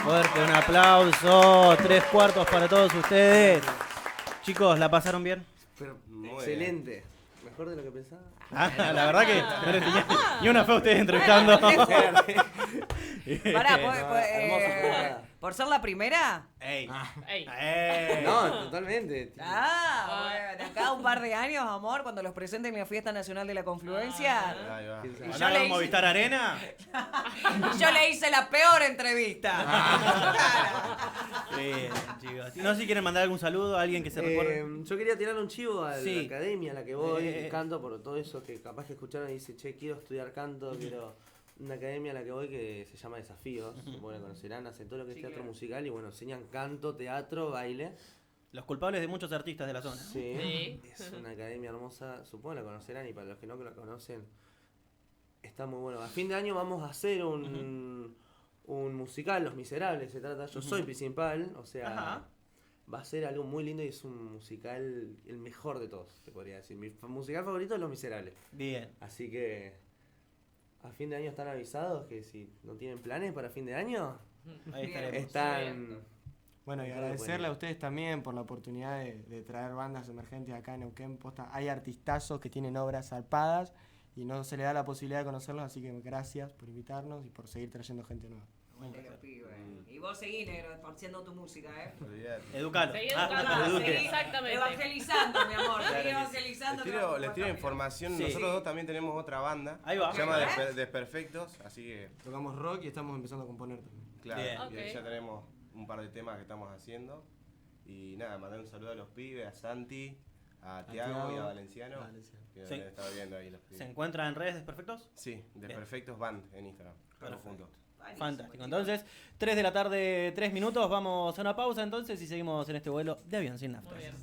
Fuerte, un aplauso, 3/4 para todos ustedes. Chicos, ¿la pasaron bien?
Pero, excelente. Mejor de lo que pensaba.
La verdad que no les tenía ni una fe a ustedes entrevistando.
Pará,
hermoso.
¿por ser la primera?
¡Ey!
No, totalmente.
Bueno, de acá a un par de años, amor, cuando los presenten en la Fiesta Nacional de la Confluencia.
Ahí va.
Y yo
¿Ganaron
le hice-
Movistar Arena?
y yo le hice la peor entrevista.
Bien, chicos. No sé si quieren mandar algún saludo a alguien que se recuerde.
Yo quería tirar un chivo a
Sí.
la academia a la que voy, canto por todo eso que capaz que escucharon y dice, che, quiero estudiar canto, quiero una academia a la que voy que se llama Desafíos, supongo que la conocerán, hacen todo lo que es teatro musical y bueno, enseñan canto, teatro, baile.
Los culpables de muchos artistas de la zona.
Sí, es una academia hermosa, supongo que la conocerán y para los que no la conocen, está muy bueno. A fin de año vamos a hacer un musical, Los Miserables, se trata, yo soy principal, o sea, va a ser algo muy lindo y es un musical, el mejor de todos, te podría decir. Mi musical favorito es Los Miserables.
Bien.
Así que a fin de año están avisados que si no tienen planes para fin de año,
Ahí estaremos.
están...
Bueno, y agradecerle a ustedes también por la oportunidad de traer bandas emergentes acá en Neuquén. Posta, hay artistazos que tienen obras zarpadas y no se le da la posibilidad de conocerlos, así que gracias por invitarnos y por seguir trayendo gente nueva.
Y vos seguí, negro, esparciendo tu música,
Educalo.
Seguí
Ah,
educando,
eduque.
sí, exactamente.
Evangelizando, mi amor.
Claro,
Seguí evangelizando.
Les tiro información.
Sí.
Nosotros dos también tenemos otra banda.
Ahí va.
Se llama Desperfectos, así que.
Tocamos rock y estamos empezando a componer también.
Claro,
Bien.
y ahí ya tenemos un par de temas que estamos haciendo. Y nada, mandar un saludo a los pibes, a Santi, a Tiago y a Valenciano. Que nos
Sí.
han estado viendo ahí los pibes.
¿Se encuentran en redes Desperfectos?
Sí, Desperfectos Band en Instagram. Todo junto.
Fantástico. Entonces, 3 de la tarde, 3 minutos. Vamos a una pausa entonces y seguimos en este vuelo de Avión Sin Nafta.
Muy bien.